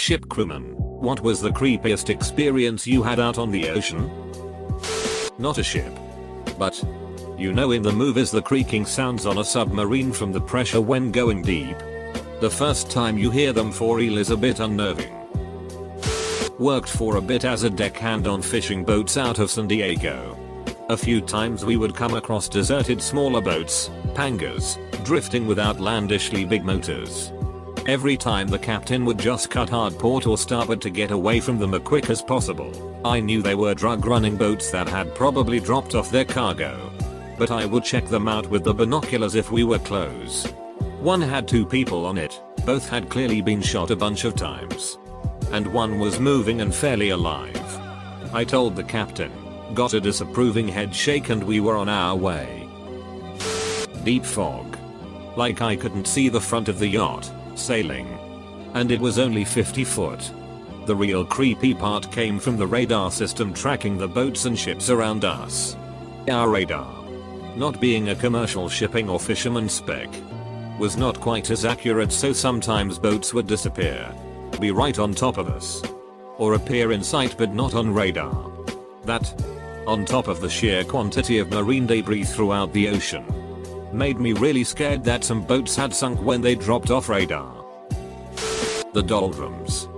Ship crewman, what was the creepiest experience you had out on the ocean? Not a ship. But, you know in the movies the creaking sounds on a submarine from the pressure when going deep. The first time you hear them for real is a bit unnerving. Worked for a bit as a deckhand on fishing boats out of San Diego. A few times we would come across deserted smaller boats, pangas, drifting with outlandishly big motors. Every time the captain would just cut hard port or starboard to get away from them as quick as possible. I knew they were drug running boats that had probably dropped off their cargo. But I would check them out with the binoculars if we were close. One had 2 people on it, both had clearly been shot a bunch of times. And one was moving and fairly alive. I told the captain, got a disapproving head shake, and we were on our way. Deep fog. Like I couldn't see the front of the yacht, sailing. And it was only 50 foot. The real creepy part came from the radar system tracking the boats and ships around us. Our radar, not being a commercial shipping or fisherman spec, was not quite as accurate, so sometimes boats would disappear, be right on top of us, or appear in sight but not on radar. That, on top of the sheer quantity of marine debris throughout the ocean, made me really scared that some boats had sunk when they dropped off radar. The doldrums.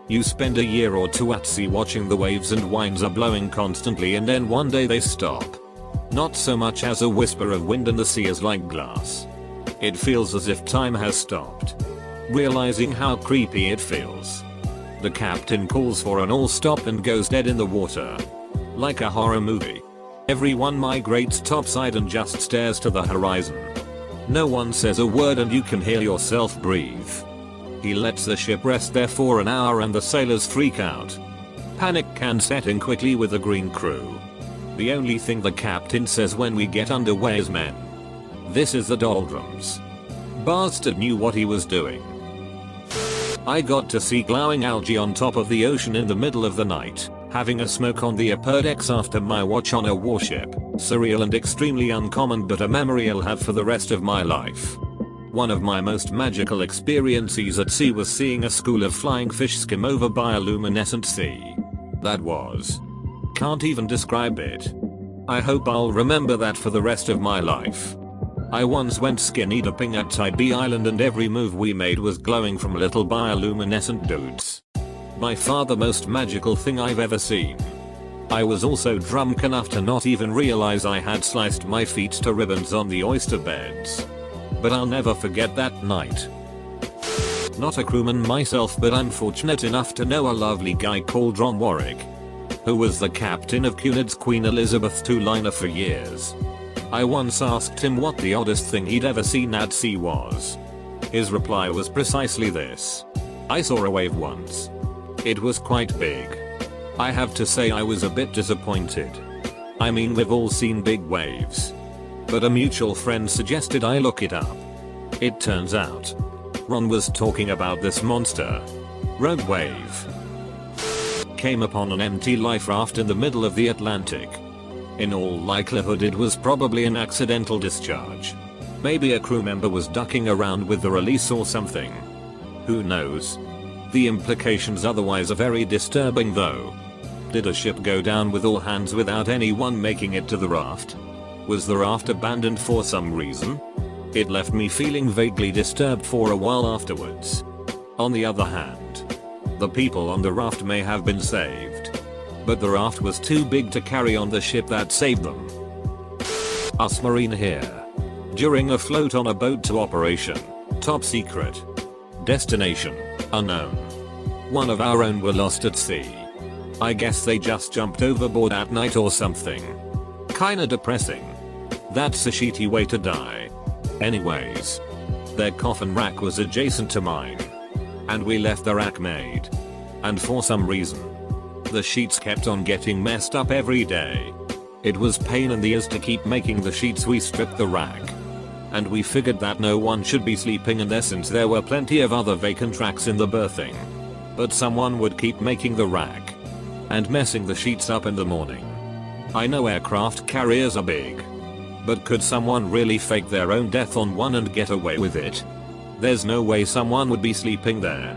You spend a year or 2 at sea watching the waves and winds are blowing constantly, and then one day they stop. Not so much as a whisper of wind and the sea is like glass. It feels as if time has stopped. Realizing how creepy it feels, the captain calls for an all stop and goes dead in the water. Like a horror movie. Everyone migrates topside and just stares to the horizon. No one says a word and you can hear yourself breathe. He lets the ship rest there for an hour and the sailors freak out. Panic can set in quickly with the green crew. The only thing the captain says when we get underway is, "Men, this is the doldrums." Bastard knew what he was doing. I got to see glowing algae on top of the ocean in the middle of the night, having a smoke on the upper decks after my watch on a warship. Surreal and extremely uncommon, but a memory I'll have for the rest of my life. One of my most magical experiences at sea was seeing a school of flying fish skim over bioluminescent sea. That was. Can't even describe it. I hope I'll remember that for the rest of my life. I once went skinny dipping at Tybee Island and every move we made was glowing from little bioluminescent dudes. By far the most magical thing I've ever seen. I was also drunk enough to not even realize I had sliced my feet to ribbons on the oyster beds. But I'll never forget that night. Not a crewman myself, but I'm fortunate enough to know a lovely guy called Ron Warwick, who was the captain of Cunard's Queen Elizabeth II liner for years. I once asked him what the oddest thing he'd ever seen at sea was. His reply was precisely this: "I saw a wave once. It was quite big." I have to say I was a bit disappointed. I mean, we've all seen big waves. But a mutual friend suggested I look it up. It turns out, Ron was talking about this monster rogue wave. Came upon an empty life raft in the middle of the Atlantic. In all likelihood it was probably an accidental discharge. Maybe a crew member was ducking around with the release or something. Who knows? The implications otherwise are very disturbing though. Did a ship go down with all hands without anyone making it to the raft? Was the raft abandoned for some reason? It left me feeling vaguely disturbed for a while afterwards. On the other hand, the people on the raft may have been saved. But the raft was too big to carry on the ship that saved them. Us Marine here. During a float on a boat to operation. Top secret. Destination unknown. One of our own were lost at sea. I guess they just jumped overboard at night or something. Kinda depressing. That's a shitty way to die. Anyways, their coffin rack was adjacent to mine. And we left the rack made. And for some reason, the sheets kept on getting messed up every day. It was pain in the ears to keep making the sheets. We stripped the rack. And we figured that no one should be sleeping in there since there were plenty of other vacant racks in the berthing. But someone would keep making the rack and messing the sheets up in the morning. I know aircraft carriers are big, but could someone really fake their own death on one and get away with it? There's no way someone would be sleeping there.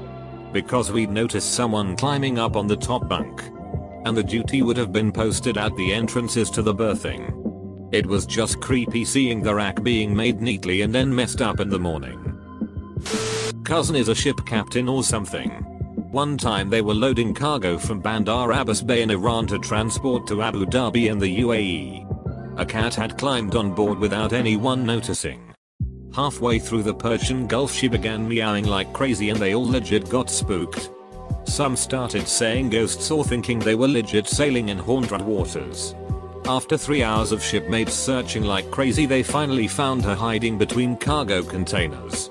because we'd noticed someone climbing up on the top bunk. And the duty would have been posted at the entrances to the berthing. It was just creepy seeing the rack being made neatly and then messed up in the morning. Cousin is a ship captain or something. One time they were loading cargo from Bandar Abbas Bay in Iran to transport to Abu Dhabi in the UAE. A cat had climbed on board without anyone noticing. Halfway through the Persian Gulf she began meowing like crazy and they all legit got spooked. Some started saying ghosts or thinking they were legit sailing in haunted waters. After 3 hours of shipmates searching like crazy they finally found her hiding between cargo containers.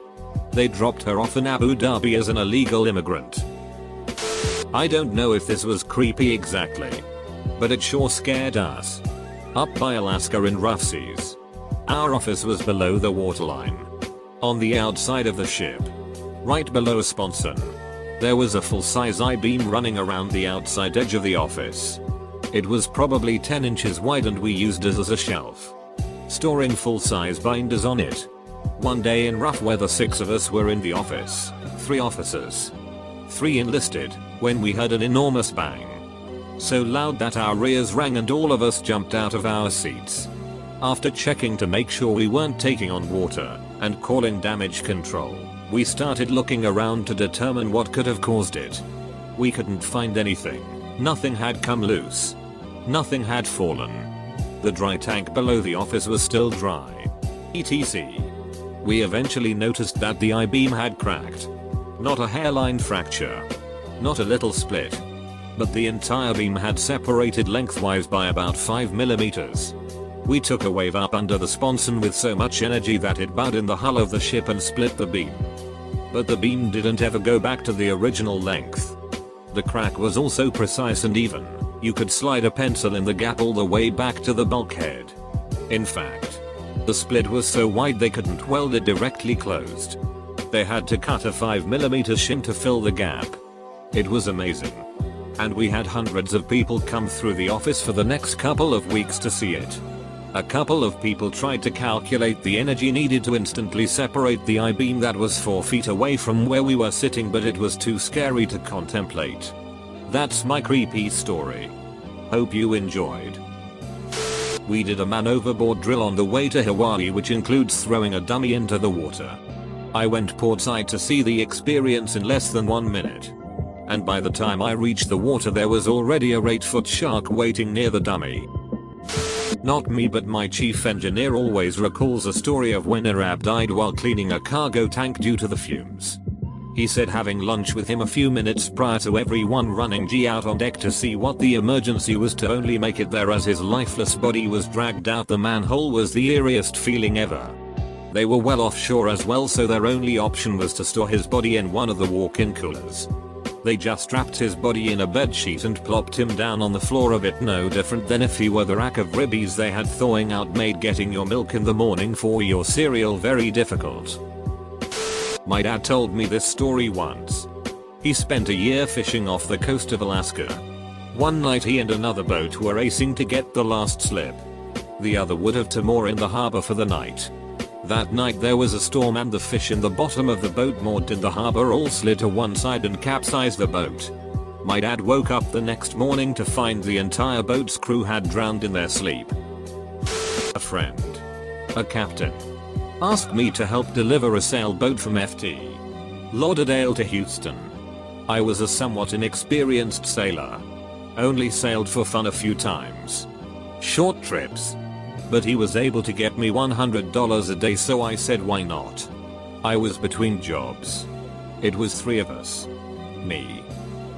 They dropped her off in Abu Dhabi as an illegal immigrant. I don't know if this was creepy exactly, but it sure scared us. Up by Alaska in rough seas. Our office was below the waterline. On the outside of the ship, right below Sponson, there was a full-size I-beam running around the outside edge of the office. It was probably 10 inches wide and we used it as a shelf, storing full-size binders on it. One day in rough weather 6 of us were in the office, 3 officers, 3 enlisted, when we heard an enormous bang. So loud that our ears rang and all of us jumped out of our seats. After checking to make sure we weren't taking on water, and calling damage control, we started looking around to determine what could have caused it. We couldn't find anything. Nothing had come loose. Nothing had fallen. The dry tank below the office was still dry. etc. We eventually noticed that the I-beam had cracked. Not a hairline fracture. Not a little split. But the entire beam had separated lengthwise by about 5 millimeters. We took a wave up under the sponson with so much energy that it bowed in the hull of the ship and split the beam. But the beam didn't ever go back to the original length. The crack was also precise and even. You could slide a pencil in the gap all the way back to the bulkhead. In fact, the split was so wide they couldn't weld it directly closed. They had to cut a 5mm shim to fill the gap. It was amazing. And we had hundreds of people come through the office for the next couple of weeks to see it. A couple of people tried to calculate the energy needed to instantly separate the I-beam that was 4 feet away from where we were sitting, but it was too scary to contemplate. That's my creepy story. Hope you enjoyed. We did a man overboard drill on the way to Hawaii, which includes throwing a dummy into the water. I went portside to see the experience in less than 1 minute. And by the time I reached the water there was already a 8-foot shark waiting near the dummy. Not me, but my chief engineer always recalls a story of when Arab died while cleaning a cargo tank due to the fumes. He said having lunch with him a few minutes prior to everyone running out on deck to see what the emergency was to only make it there as his lifeless body was dragged out the manhole was the eeriest feeling ever. They were well offshore as well, so their only option was to store his body in one of the walk-in coolers. They just strapped his body in a bedsheet and plopped him down on the floor, a bit no different than if he were the rack of ribbies they had thawing out made getting your milk in the morning for your cereal very difficult. My dad told me this story once. He spent a year fishing off the coast of Alaska. One night he and another boat were racing to get the last slip. The other would have to moor in the harbor for the night. That night there was a storm and the fish in the bottom of the boat moored in the harbor all slid to one side and capsized the boat. My dad woke up the next morning to find the entire boat's crew had drowned in their sleep. A friend, a captain, asked me to help deliver a sailboat from Ft. Lauderdale to Houston. I was a somewhat inexperienced sailor. Only sailed for fun a few times. Short trips. But he was able to get me $100 a day, so I said why not. I was between jobs. It was 3 of us. Me,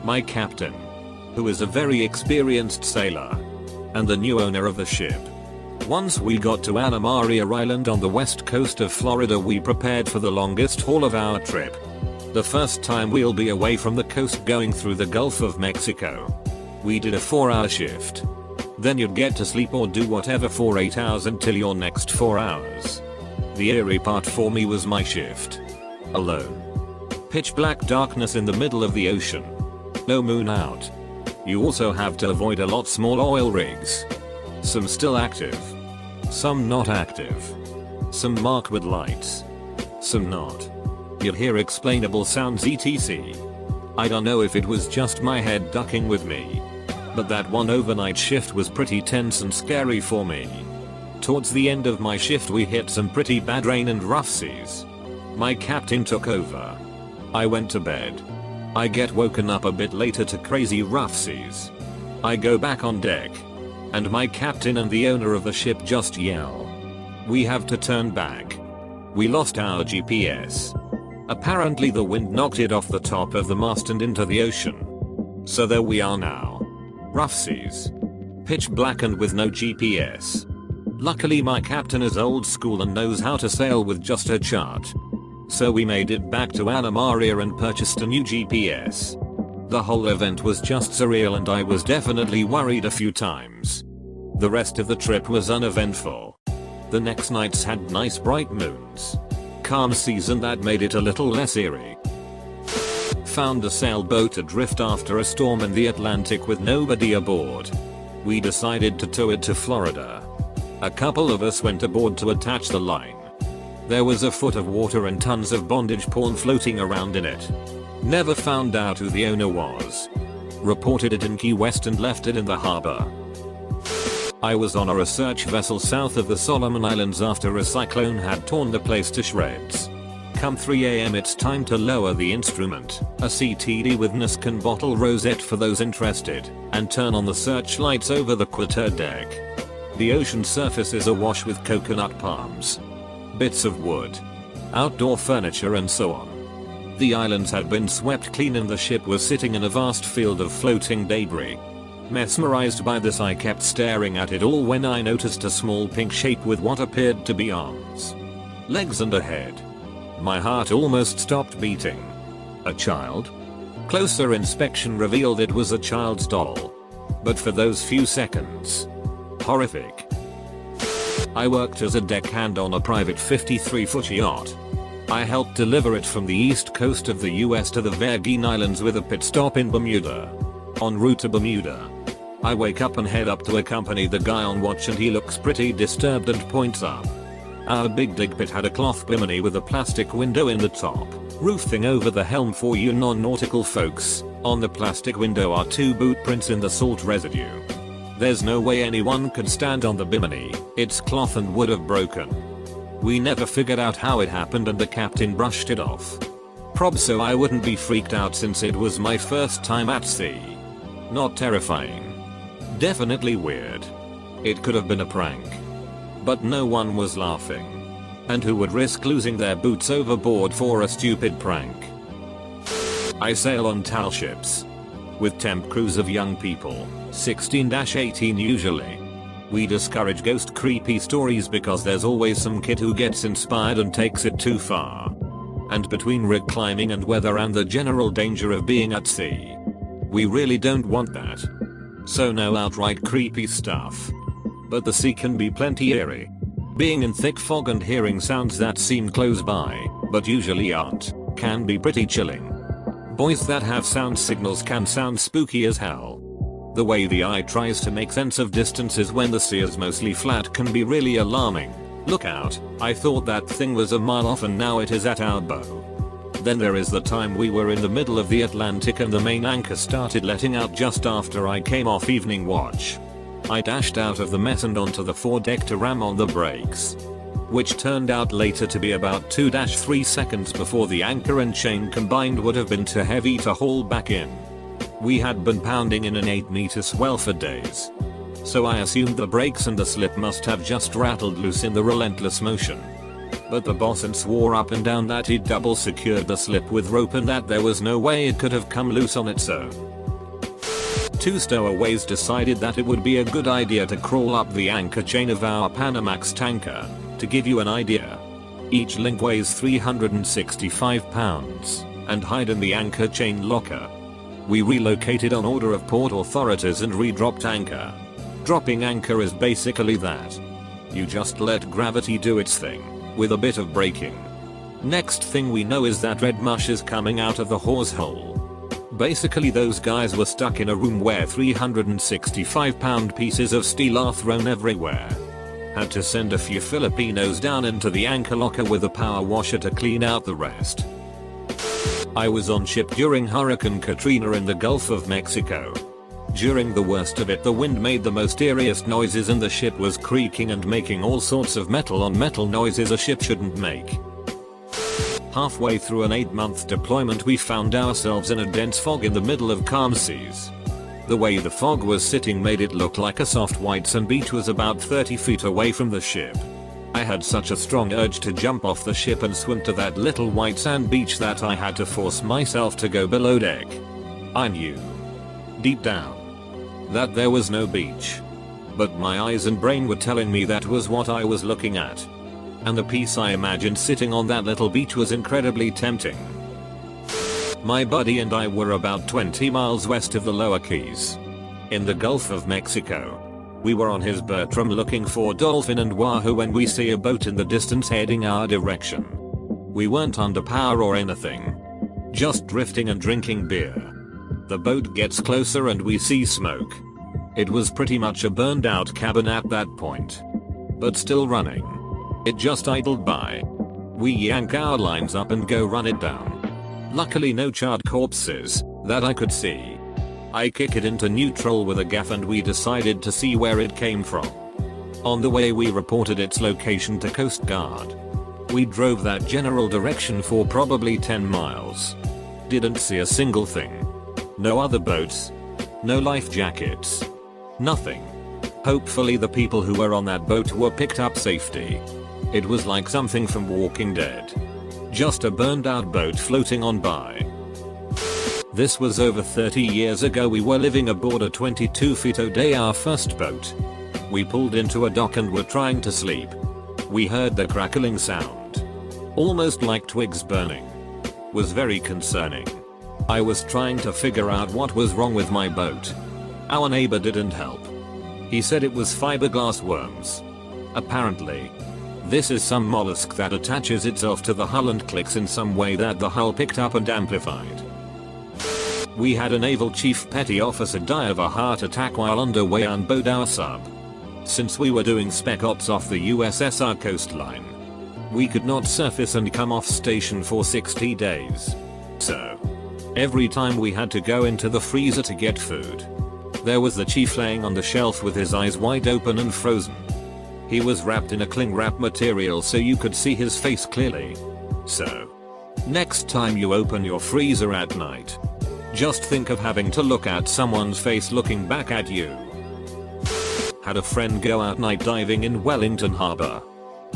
my captain, who is a very experienced sailor, and the new owner of the ship. Once we got to Anna Maria Island on the west coast of Florida, we prepared for the longest haul of our trip. The first time we'll be away from the coast going through the Gulf of Mexico. We did a 4-hour shift. Then you'd get to sleep or do whatever for 8 hours until your next 4 hours. The eerie part for me was my shift. Alone. Pitch black darkness in the middle of the ocean. No moon out. You also have to avoid a lot small oil rigs. Some still active. Some not active. Some marked with lights. Some not. You'd hear explainable sounds etc. I don't know if it was just my head ducking with me, but that one overnight shift was pretty tense and scary for me. Towards the end of my shift we hit some pretty bad rain and rough seas. My captain took over. I went to bed. I get woken up a bit later to crazy rough seas. I go back on deck, and my captain and the owner of the ship just yell, "We have to turn back. We lost our GPS." Apparently the wind knocked it off the top of the mast and into the ocean. So there we are now. Rough seas. Pitch black and with no GPS. Luckily my captain is old school and knows how to sail with just a chart. So we made it back to Anna Maria and purchased a new GPS. The whole event was just surreal and I was definitely worried a few times. The rest of the trip was uneventful. The next nights had nice bright moons. Calm seas and that made it a little less eerie. Found a sailboat adrift after a storm in the Atlantic with nobody aboard. We decided to tow it to Florida. A couple of us went aboard to attach the line. There was a foot of water and tons of bondage porn floating around in it. Never found out who the owner was. Reported it in Key West and left it in the harbor. I was on a research vessel south of the Solomon Islands after a cyclone had torn the place to shreds. Come 3 AM it's time to lower the instrument, a CTD with Niskin bottle rosette for those interested, and turn on the searchlights over the quarterdeck. The ocean surface is awash with coconut palms, bits of wood, outdoor furniture and so on. The islands had been swept clean and the ship was sitting in a vast field of floating debris. Mesmerized by this I kept staring at it all when I noticed a small pink shape with what appeared to be arms, legs and a head. My heart almost stopped beating. A child? Closer inspection revealed it was a child's doll. But for those few seconds, horrific. I worked as a deckhand on a private 53-foot yacht. I helped deliver it from the east coast of the US to the Virgin Islands with a pit stop in Bermuda. En route to Bermuda, I wake up and head up to accompany the guy on watch and he looks pretty disturbed and points up. Our big dig pit had a cloth bimini with a plastic window in the top, roof thing over the helm for you non-nautical folks. On the plastic window are 2 boot prints in the salt residue. There's no way anyone could stand on the bimini, it's cloth and would have broken. We never figured out how it happened and the captain brushed it off. Probs so I wouldn't be freaked out since it was my first time at sea. Not terrifying. Definitely weird. It could have been a prank. But no one was laughing. And who would risk losing their boots overboard for a stupid prank? I sail on TAL ships. With temp crews of young people, 16-18 usually. We discourage ghost creepy stories because there's always some kid who gets inspired and takes it too far. And between rig climbing and weather and the general danger of being at sea, we really don't want that. So no outright creepy stuff. But the sea can be plenty eerie. Being in thick fog and hearing sounds that seem close by, but usually aren't, can be pretty chilling. Boys that have sound signals can sound spooky as hell. The way the eye tries to make sense of distances when the sea is mostly flat can be really alarming. Look out, I thought that thing was a mile off and now it is at our bow. Then there is the time we were in the middle of the Atlantic and the main anchor started letting out just after I came off evening watch. I dashed out of the mess and onto the foredeck to ram on the brakes, which turned out later to be about 2-3 seconds before the anchor and chain combined would have been too heavy to haul back in. We had been pounding in an 8-meter swell for days, so I assumed the brakes and the slip must have just rattled loose in the relentless motion. But the bosun swore up and down that he'd double secured the slip with rope and that there was no way it could have come loose on its own. 2 stowaways decided that it would be a good idea to crawl up the anchor chain of our Panamax tanker. To give you an idea, each link weighs 365 pounds, and hide in the anchor chain locker. We relocated on order of port authorities and re-dropped anchor. Dropping anchor is basically that. You just let gravity do its thing, with a bit of braking. Next thing we know is that red mush is coming out of the hawse hole. Basically those guys were stuck in a room where 365-pound pieces of steel are thrown everywhere. Had to send a few Filipinos down into the anchor locker with a power washer to clean out the rest. I was on ship during Hurricane Katrina in the Gulf of Mexico. During the worst of it, the wind made the most eeriest noises and the ship was creaking and making all sorts of metal on metal noises a ship shouldn't make. Halfway through an 8-month deployment, we found ourselves in a dense fog in the middle of calm seas. The way the fog was sitting made it look like a soft white sand beach was about 30 feet away from the ship. I had such a strong urge to jump off the ship and swim to that little white sand beach that I had to force myself to go below deck. I knew, deep down, that there was no beach. But my eyes and brain were telling me that was what I was looking at. And the peace I imagined sitting on that little beach was incredibly tempting. My buddy and I were about 20 miles west of the Lower Keys, in the Gulf of Mexico. We were on his Bertram looking for dolphin and wahoo when we see a boat in the distance heading our direction. We weren't under power or anything, just drifting and drinking beer. The boat gets closer and we see smoke. It was pretty much a burned out cabin at that point, but still running. It just idled by. We yank our lines up and go run it down. Luckily no charred corpses, that I could see. I kick it into neutral with a gaff and we decided to see where it came from. On the way we reported its location to Coast Guard. We drove that general direction for probably 10 miles. Didn't see a single thing. No other boats. No life jackets. Nothing. Hopefully the people who were on that boat were picked up safely. It was like something from Walking Dead. Just a burned out boat floating on by. This was over 30 years ago. We were living aboard a 22 feet O'Day, our first boat. We pulled into a dock and were trying to sleep. We heard the crackling sound, almost like twigs burning. Was very concerning. I was trying to figure out what was wrong with my boat. Our neighbor didn't help. He said it was fiberglass worms. Apparently, this is some mollusk that attaches itself to the hull and clicks in some way that the hull picked up and amplified. We had a naval chief petty officer die of a heart attack while underway on board our sub. Since we were doing spec ops off the USSR coastline, we could not surface and come off station for 60 days. So, every time we had to go into the freezer to get food, there was the chief laying on the shelf with his eyes wide open and frozen. He was wrapped in a cling wrap material so you could see his face clearly. So, next time you open your freezer at night, just think of having to look at someone's face looking back at you. Had a friend go out night diving in Wellington Harbor.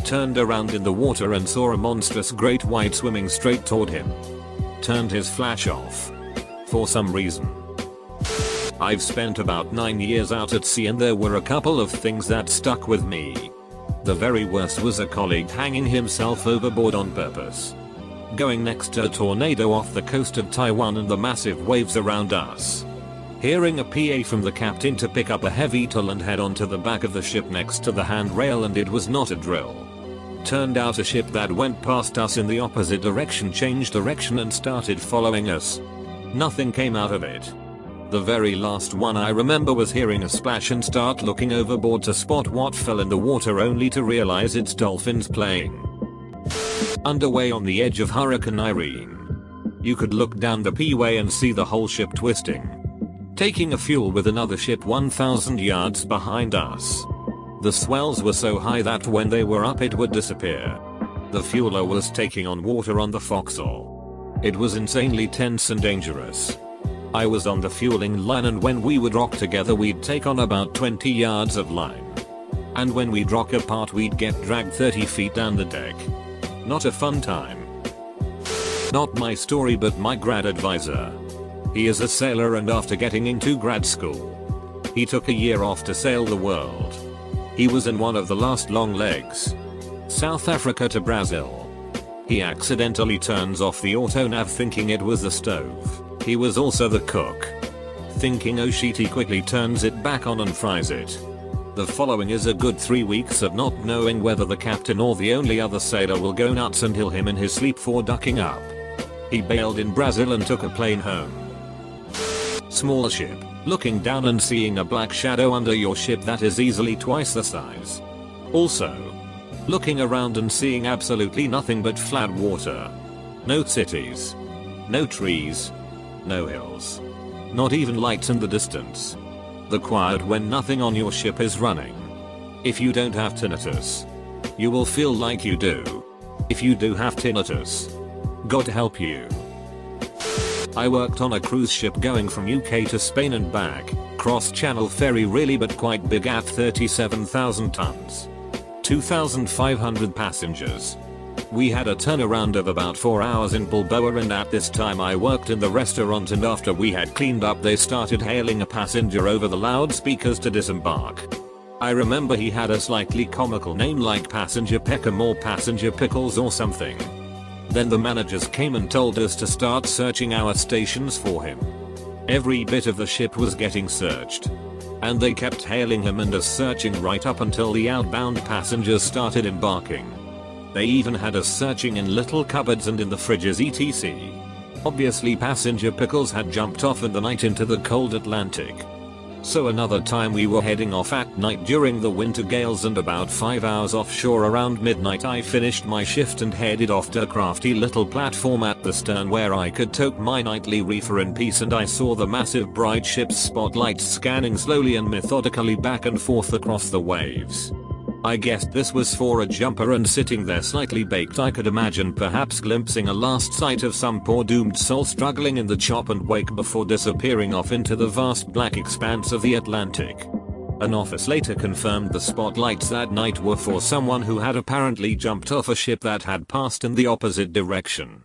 Turned around in the water and saw a monstrous great white swimming straight toward him. Turned his flash off. For some reason. I've spent about 9 years out at sea and there were a couple of things that stuck with me. The very worst was a colleague hanging himself overboard on purpose. Going next to a tornado off the coast of Taiwan and the massive waves around us. Hearing a PA from the captain to pick up a heavy tool and head onto the back of the ship next to the handrail, and it was not a drill. Turned out a ship that went past us in the opposite direction changed direction and started following us. Nothing came out of it. The very last one I remember was hearing a splash and start looking overboard to spot what fell in the water only to realize it's dolphins playing. Underway on the edge of Hurricane Irene. You could look down the P-way and see the whole ship twisting. Taking a fuel with another ship 1,000 yards behind us. The swells were so high that when they were up it would disappear. The fueler was taking on water on the forecastle. It was insanely tense and dangerous. I was on the fueling line and when we would rock together we'd take on about 20 yards of line. And when we'd rock apart we'd get dragged 30 feet down the deck. Not a fun time. Not my story but my grad advisor. He is a sailor and after getting into grad school, he took a year off to sail the world. He was in one of the last long legs. South Africa to Brazil. He accidentally turns off the auto nav thinking it was the stove. He was also the cook. Thinking oh shit, he quickly turns it back on and fries it. The following is a good 3 weeks of not knowing whether the captain or the only other sailor will go nuts and kill him in his sleep for ducking up. He bailed in Brazil and took a plane home. Small ship, looking down and seeing a black shadow under your ship that is easily twice the size. Also, looking around and seeing absolutely nothing but flat water. No cities. No trees. No hills. Not even lights in the distance. The quiet when nothing on your ship is running. If you don't have tinnitus, you will feel like you do. If you do have tinnitus, God help you. I worked on a cruise ship going from UK to Spain and back, cross-channel ferry really but quite big at 37,000 tons. 2,500 passengers. We had a turnaround of about 4 hours in Balboa, and at this time I worked in the restaurant, and after we had cleaned up they started hailing a passenger over the loudspeakers to disembark. I remember he had a slightly comical name like Passenger Peckham or Passenger Pickles or something. Then the managers came and told us to start searching our stations for him. Every bit of the ship was getting searched. And they kept hailing him and us searching right up until the outbound passengers started embarking. They even had us searching in little cupboards and in the fridges etc. Obviously Passenger Pickles had jumped off in the night into the cold Atlantic. So another time we were heading off at night during the winter gales, and about 5 hours offshore around midnight I finished my shift and headed off to a crafty little platform at the stern where I could toke my nightly reefer in peace, and I saw the massive bright ship's spotlights scanning slowly and methodically back and forth across the waves. I guessed this was for a jumper, and sitting there slightly baked I could imagine perhaps glimpsing a last sight of some poor doomed soul struggling in the chop and wake before disappearing off into the vast black expanse of the Atlantic. An office later confirmed the spotlights that night were for someone who had apparently jumped off a ship that had passed in the opposite direction.